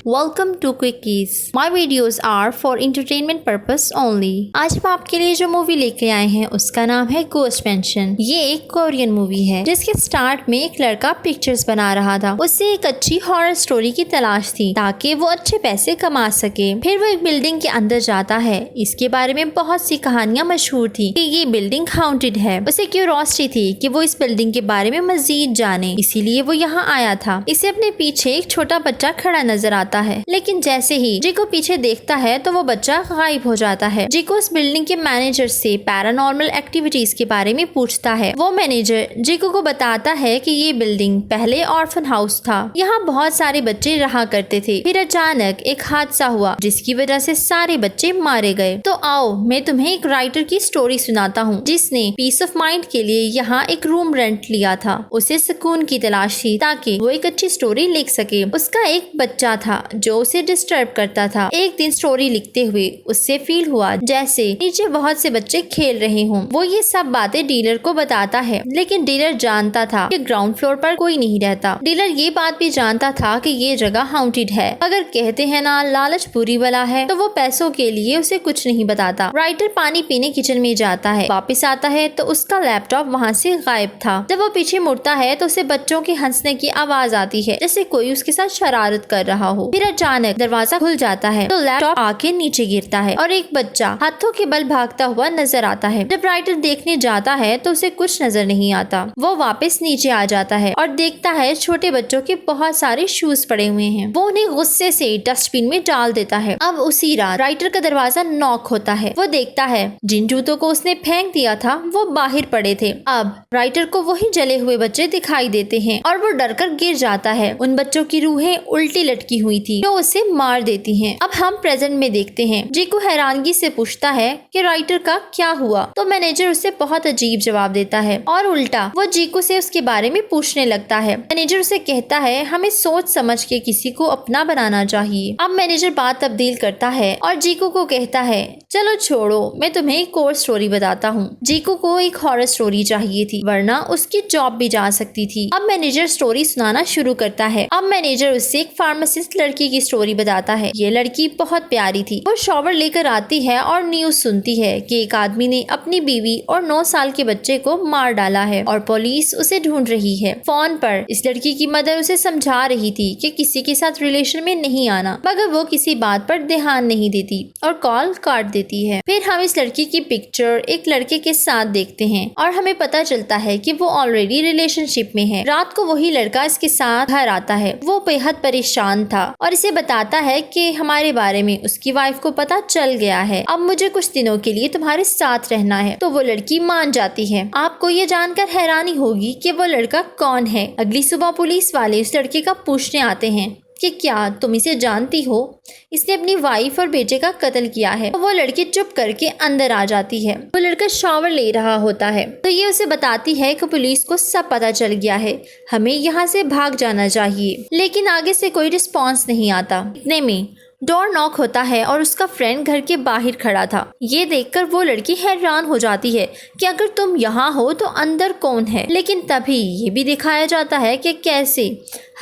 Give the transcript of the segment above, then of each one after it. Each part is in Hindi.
Welcome to Quickies. My videos are for entertainment purpose only. आज हम आपके लिए जो मूवी लेके आए हैं उसका नाम है Ghost Mansion। ये एक कोरियन मूवी है जिसके स्टार्ट में एक लड़का पिक्चर्स बना रहा था। उसे एक अच्छी हॉरर स्टोरी की तलाश थी ताकि वो अच्छे पैसे कमा सके। फिर वो एक बिल्डिंग के अंदर जाता है। इसके बारे में बहुत सी कहानियां मशहूर थी कि ये बिल्डिंग हाउंटेड है। उसे क्यूरोसिटी थी कि वो इस बिल्डिंग के बारे में मजीद जाने, इसीलिए वो यहाँ आया था। इसे अपने पीछे एक छोटा बच्चा खड़ा नजर आता है, लेकिन जैसे ही जिको पीछे देखता है तो वो बच्चा गायब हो जाता है। जिको उस बिल्डिंग के मैनेजर से पैरानॉर्मल एक्टिविटीज के बारे में पूछता है। वो मैनेजर जिको को बताता है कि ये बिल्डिंग पहले ऑर्फन हाउस था, यहाँ बहुत सारे बच्चे रहा करते थे। फिर अचानक एक हादसा हुआ जिसकी वजह से सारे बच्चे मारे गए। तो आओ मैं तुम्हें एक राइटर की स्टोरी सुनाता हूँ जिसने पीस ऑफ माइंड के लिए यहाँ एक रूम रेंट लिया था। उसे सुकून की तलाश थी ताकि वो एक अच्छी स्टोरी लिख सके। उसका एक बच्चा था जो उसे डिस्टर्ब करता था। एक दिन स्टोरी लिखते हुए उससे फील हुआ जैसे नीचे बहुत से बच्चे खेल रहे हों। वो ये सब बातें डीलर को बताता है, लेकिन डीलर जानता था कि ग्राउंड फ्लोर पर कोई नहीं रहता। डीलर ये बात भी जानता था कि ये जगह हाउंटेड है। अगर कहते हैं ना लालच बुरी बला है, तो वो पैसों के लिए उसे कुछ नहीं बताता। राइटर पानी पीने किचन में जाता है। वापस आता है तो उसका लैपटॉप वहाँ से गायब था। जब वो पीछे मुड़ता है तो उसे बच्चों के हंसने की आवाज आती है जैसे कोई उसके साथ शरारत कर रहा हो। फिर अचानक दरवाजा खुल जाता है तो लैपटॉप आके नीचे गिरता है और एक बच्चा हाथों के बल भागता हुआ नजर आता है। जब राइटर देखने जाता है तो उसे कुछ नजर नहीं आता। वो वापस नीचे आ जाता है और देखता है छोटे बच्चों के बहुत सारे शूज पड़े हुए हैं। वो उन्हें गुस्से से डस्टबिन में डाल देता है। अब उसी रात राइटर का दरवाजा नॉक होता है। वो देखता है जिन जूतों को उसने फेंक दिया था वो बाहर पड़े थे। अब राइटर को वही जले हुए बच्चे दिखाई देते हैं और वो डरकर गिर जाता है। उन बच्चों की रूहें उल्टी लटकी हुई थी जो उसे मार देती हैं। अब हम प्रेजेंट में देखते हैं। जिको हैरानगी से पूछता है कि राइटर का क्या हुआ, तो मैनेजर उसे बहुत अजीब जवाब देता है और उल्टा वो जिको से उसके बारे में पूछने लगता है। मैनेजर उसे कहता है हमें सोच समझ के किसी को अपना बनाना चाहिए। अब मैनेजर बात तब्दील करता है और जिको को कहता है चलो छोड़ो, मैं तुम्हें एक और स्टोरी बताता हूँ। जिको को एक हॉरर स्टोरी चाहिए थी वरना उसकी जॉब भी जा सकती थी। अब मैनेजर स्टोरी सुनाना शुरू करता है। अब मैनेजर उससे एक फार्मासिस्ट लड़की की स्टोरी बताता है। ये लड़की बहुत प्यारी थी। वो शॉवर लेकर आती है और न्यूज सुनती है कि एक आदमी ने अपनी बीवी और 9 साल के बच्चे को मार डाला है और पुलिस उसे ढूंढ रही है। फोन पर इस लड़की की मदर उसे समझा रही थी कि किसी के साथ रिलेशन में नहीं आना, मगर वो किसी बात पर ध्यान नहीं देती और कॉल काट देती है। फिर हम इस लड़की की पिक्चर एक लड़के के साथ देखते हैं और हमें पता चलता है कि वो ऑलरेडी रिलेशनशिप में है। रात को वही लड़का इसके साथ घर आता है। वो बेहद परेशान था और इसे बताता है कि हमारे बारे में उसकी वाइफ को पता चल गया है। अब मुझे कुछ दिनों के लिए तुम्हारे साथ रहना है। तो वो लड़की मान जाती है। आपको ये जानकर हैरानी होगी कि वो लड़का कौन है। अगली सुबह पुलिस वाले उस लड़के का पूछने आते हैं कि क्या तुम इसे जानती हो, इसने अपनी वाइफ और बेटे का कत्ल किया है। तो वो लड़की चुप करके अंदर आ जाती है। वो लड़का शॉवर ले रहा होता है तो ये उसे बताती है कि पुलिस को सब पता चल गया है, हमें यहाँ से भाग जाना चाहिए। लेकिन आगे से कोई रिस्पॉन्स नहीं आता। इतने में डोर नॉक होता है और उसका फ्रेंड घर के बाहर खड़ा था। ये देखकर वो लड़की हैरान हो जाती है कि अगर तुम यहाँ हो तो अंदर कौन है। लेकिन तभी ये भी दिखाया जाता है कि कैसे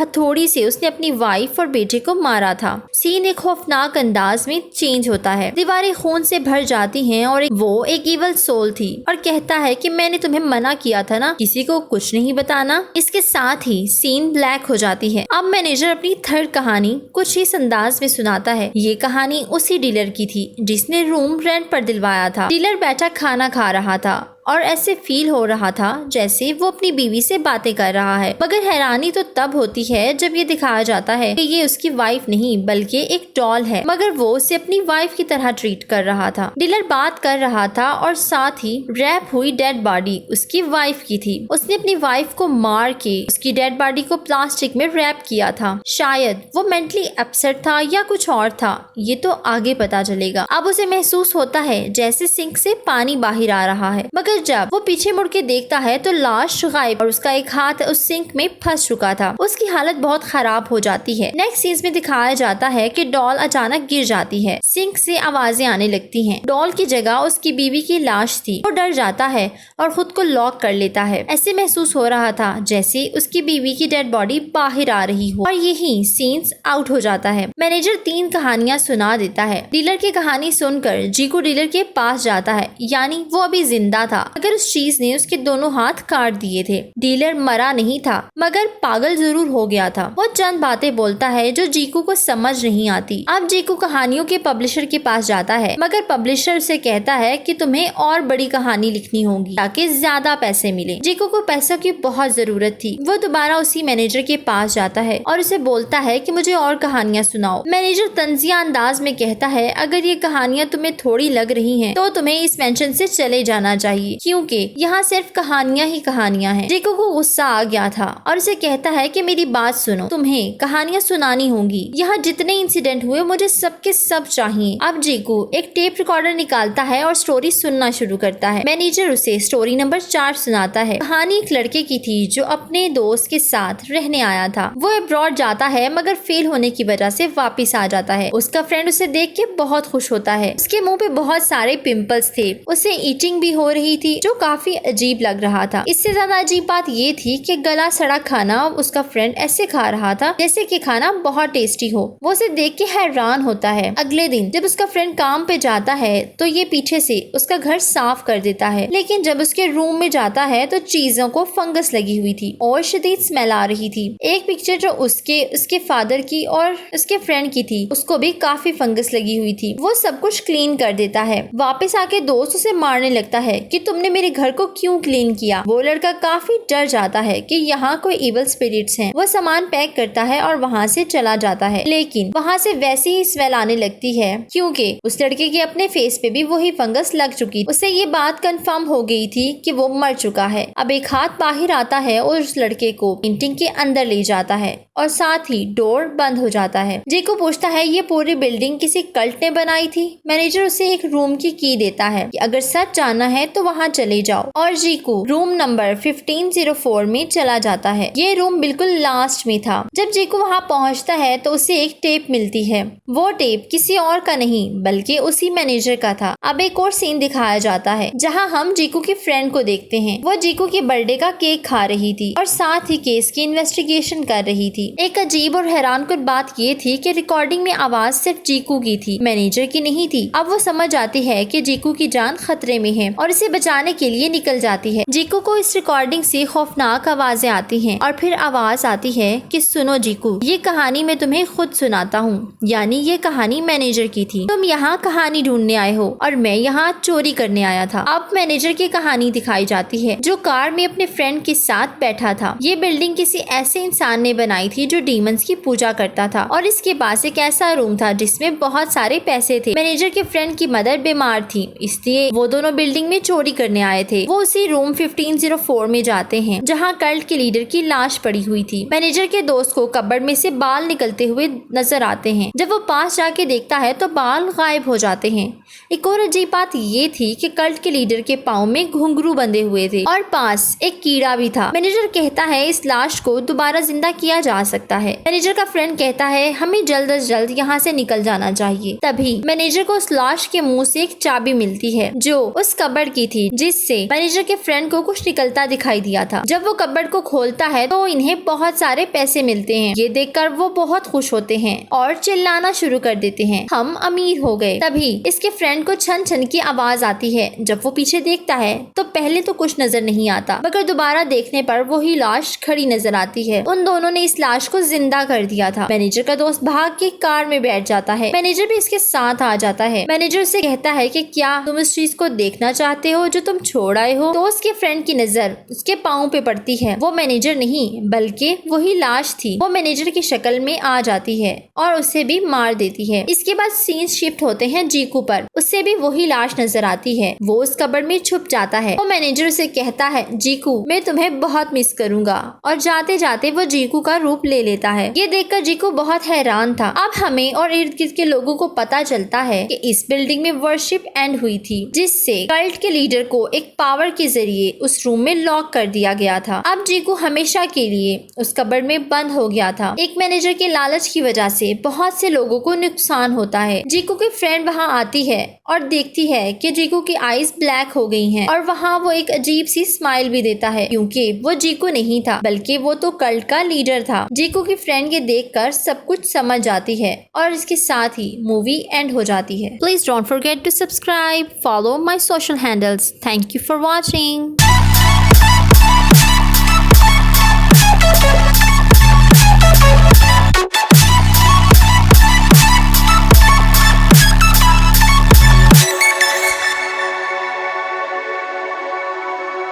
हथौड़ी से उसने अपनी वाइफ और बेटे को मारा था। सीन एक खौफनाक अंदाज में चेंज होता है। दीवारें खून से भर जाती हैं और वो एक इवल सोल थी और कहता है कि मैंने तुम्हें मना किया था ना, किसी को कुछ नहीं बताना। इसके साथ ही सीन ब्लैक हो जाती है। अब मैनेजर अपनी थर्ड कहानी कुछ इस अंदाज में सुनाता है। ये कहानी उसी डीलर की थी जिसने रूम रेंट पर दिलवाया था। डीलर बैठा खाना खा रहा था और ऐसे फील हो रहा था जैसे वो अपनी बीवी से बातें कर रहा है। मगर हैरानी तो तब होती है जब ये दिखाया जाता है कि ये उसकी वाइफ नहीं बल्कि एक डॉल है, मगर वो उसे अपनी वाइफ की तरह ट्रीट कर रहा था। डीलर बात कर रहा था और साथ ही रैप हुई डेड बॉडी उसकी वाइफ की थी। उसने अपनी वाइफ को मार के उसकी डेड बॉडी को प्लास्टिक में रैप किया था। शायद वो मेंटली अपसेट था या कुछ और था, ये तो आगे पता चलेगा। अब उसे महसूस होता है जैसे सिंक से पानी बाहर आ रहा है, मगर मगर जब वो पीछे मुड़ के देखता है तो लाश गायब और उसका एक हाथ उस सिंक में फंस चुका था। उसकी हालत बहुत खराब हो जाती है। नेक्स्ट सीन में दिखाया जाता है कि डॉल अचानक गिर जाती है। सिंक से आवाजें आने लगती हैं। डॉल की जगह उसकी बीवी की लाश थी। वो डर जाता है और खुद को लॉक कर लेता है। ऐसे महसूस हो रहा था जैसे उसकी बीवी की डेड बॉडी बाहर आ रही हो, और यही सीन्स आउट हो जाता है। मैनेजर 3 कहानियां सुना देता है। डीलर की कहानी सुनकर जीको डीलर के पास जाता है, यानी वो अभी जिंदा था अगर उस चीज ने उसके दोनों हाथ काट दिए थे। डीलर मरा नहीं था मगर पागल जरूर हो गया था। वो चंद बातें बोलता है जो जीको को समझ नहीं आती। अब जीको कहानियों के पब्लिशर के पास जाता है मगर पब्लिशर से कहता है कि तुम्हें और बड़ी कहानी लिखनी होगी ताकि ज्यादा पैसे मिले। जीको को पैसों की बहुत जरूरत थी। वो दोबारा उसी मैनेजर के पास जाता है और उसे बोलता है कि मुझे और कहानियां सुनाओ। मैनेजर तंजिया अंदाज में कहता है अगर ये कहानियां तुम्हें थोड़ी लग रही हैं तो तुम्हें इस मेंशन से चले जाना चाहिए क्योंकि यहाँ सिर्फ कहानियां ही कहानियां हैं। जीको को गुस्सा आ गया था और उसे कहता है कि मेरी बात सुनो, तुम्हें कहानियां सुनानी होंगी। यहाँ जितने इंसिडेंट हुए मुझे सबके सब चाहिए। अब जीको एक टेप रिकॉर्डर निकालता है और स्टोरी सुनना शुरू करता है। मैनेजर उसे स्टोरी नंबर 4 सुनाता है। कहानी एक लड़के की थी जो अपने दोस्त के साथ रहने आया था। वो अब्रॉड जाता है मगर फेल होने की वजह से वापस आ जाता है। उसका फ्रेंड उसे देख के बहुत खुश होता है। उसके मुंह पे बहुत सारे पिंपल्स थे। उसे ईटिंग भी हो रही थी जो काफी अजीब लग रहा था। इससे ज्यादा अजीब बात ये थी कि गला सड़ा खाना उसका फ्रेंड ऐसे खा रहा था जैसे कि खाना बहुत टेस्टी हो। वो उसे देख के हैरान होता है। अगले दिन जब उसका फ्रेंड काम पे जाता है तो ये पीछे से उसका घर साफ कर देता है, लेकिन जब उसके रूम में जाता है तो चीजों को फंगस लगी हुई थी और शदीद स्मेल आ रही थी। एक पिक्चर जो उसके फादर की और उसके फ्रेंड की थी उसको भी काफी फंगस लगी हुई थी। वो सब कुछ क्लीन कर देता है। वापस आके दोस्त उसे मारने लगता है कि तुमने मेरे घर को क्यों क्लीन किया। वो लड़का काफी डर जाता है कि यहाँ कोई इविल स्पिरिट्स हैं। वो सामान पैक करता है और वहाँ से चला जाता है, लेकिन वहाँ से वैसी ही स्मेल आने लगती है क्योंकि उस लड़के के अपने फेस पे भी वही फंगस लग चुकी। उसे ये बात कंफर्म हो गई थी कि वो मर चुका है। अब एक हाथ बाहर आता है और उस लड़के को पेंटिंग के अंदर ले जाता है और साथ ही डोर बंद हो जाता है। जीको पूछता है ये पूरी बिल्डिंग किसी कल्ट ने बनाई थी। मैनेजर उसे एक रूम की की देता है कि अगर सच जानना है तो वहाँ चले जाओ, और जीको रूम नंबर 1504 में चला जाता है। ये रूम बिल्कुल लास्ट में था। जब जीको वहाँ पहुँचता है तो उसे एक टेप मिलती है। वो टेप किसी और का नहीं बल्कि उसी मैनेजर का था। अब एक और सीन दिखाया जाता है जहाँ हम जीको की फ्रेंड को देखते हैं। वो जीको के बर्थडे का केक खा रही थी और साथ ही केस की इन्वेस्टिगेशन कर रही थी। एक अजीब और हैरानकुन बात ये थी कि रिकॉर्डिंग में आवाज सिर्फ जीको की थी, मैनेजर की नहीं थी। अब वो समझ आती है कि जीको की जान खतरे में है और इसे बचाने के लिए निकल जाती है। जीको को इस रिकॉर्डिंग से खौफनाक आवाजें आती हैं और फिर आवाज आती है कि सुनो जीको, ये कहानी मैं तुम्हें खुद सुनाता हूँ, यानी ये कहानी मैनेजर की थी। तुम यहाँ कहानी ढूंढने आए हो और मैं यहाँ चोरी करने आया था। अब मैनेजर की कहानी दिखाई जाती है जो कार में अपने फ्रेंड के साथ बैठा था। ये बिल्डिंग किसी ऐसे इंसान ने बनाई थी जो डीमंस की पूजा करता था और इसके पास एक ऐसा रूम था जिसमें बहुत सारे पैसे थे। मैनेजर के फ्रेंड की मदर बीमार थी, इसलिए वो दोनों बिल्डिंग में चोरी करने आए थे। वो उसी रूम 1504 में जाते हैं जहाँ कल्ट के लीडर की लाश पड़ी हुई थी। मैनेजर के दोस्त को कबर्ड में से बाल निकलते हुए नजर आते हैं। जब वो पास जाके देखता है तो बाल गायब हो जाते हैं। एक और अजीब बात ये थी कि कल्ट के लीडर के पाँव में घुंघरू बंधे हुए थे और पास एक कीड़ा भी था। मैनेजर कहता है इस लाश को दोबारा जिंदा किया जा सकता है। मैनेजर का फ्रेंड कहता है हमें जल्द से जल्द यहाँ से निकल जाना चाहिए। तभी मैनेजर को उस लाश के मुंह से एक चाबी मिलती है जो उस कबर्ड की थी, जिससे मैनेजर के फ्रेंड को कुछ निकलता दिखाई दिया था। जब वो कबर्ड को खोलता है तो इन्हें बहुत सारे पैसे मिलते हैं। ये देखकर वो बहुत खुश होते हैं और चिल्लाना शुरू कर देते हैं, हम अमीर हो गए। तभी इसके फ्रेंड को छन छन की आवाज आती है। जब वो पीछे देखता है तो पहले तो कुछ नजर नहीं आता, मगर दोबारा देखने पर वही लाश खड़ी नजर आती है। उन दोनों ने इस लाश को जिंदा कर दिया था। मैनेजर का दोस्त भाग के कार में बैठ जाता है। मैनेजर भी इसके साथ आ जाता है। मैनेजर उसे कहता है कि क्या तुम इस चीज को देखना चाहते हो जो तुम छोड़ आए हो। तो उसके फ्रेंड की नजर उसके पाँव पे पड़ती है। वो मैनेजर नहीं बल्कि वही लाश थी। वो मैनेजर की शक्ल में आ जाती है और उसे भी मार देती है। इसके बाद सीन शिफ्ट होते हैं जीको पर। उससे भी वही लाश नजर आती है। वो उस कबर्ड में छुप जाता है। वो मैनेजर से कहता है जीको, मैं तुम्हें बहुत मिस करूंगा, और जाते जाते वो जीको का रूप ले लेता है। ये देखकर जीको बहुत हैरान था। अब हमें और इर्द गिर्द के लोगों को पता चलता है कि इस बिल्डिंग में वर्शिप एंड हुई थी, जिससे कल्ट के लीडर को एक पावर के जरिए उस रूम में लॉक कर दिया गया था। अब जीकू हमेशा के लिए उस कबर्ड में बंद हो गया था। एक मैनेजर के लालच की वजह से बहुत से लोगों को नुकसान होता है। जीकू की फ्रेंड वहाँ आती है और देखती है कि जीकू की आईज ब्लैक हो गई हैं और वहाँ वो एक अजीब सी स्माइल भी देता है, क्योंकि वो जीकू नहीं था बल्कि वो तो कल्ट का लीडर था। जीकू की फ्रेंड ये देखकर सब कुछ समझ जाती है और इसके साथ ही मूवी एंड हो जाती है। Please don't forget to subscribe, follow my social handles. Thank you for watching.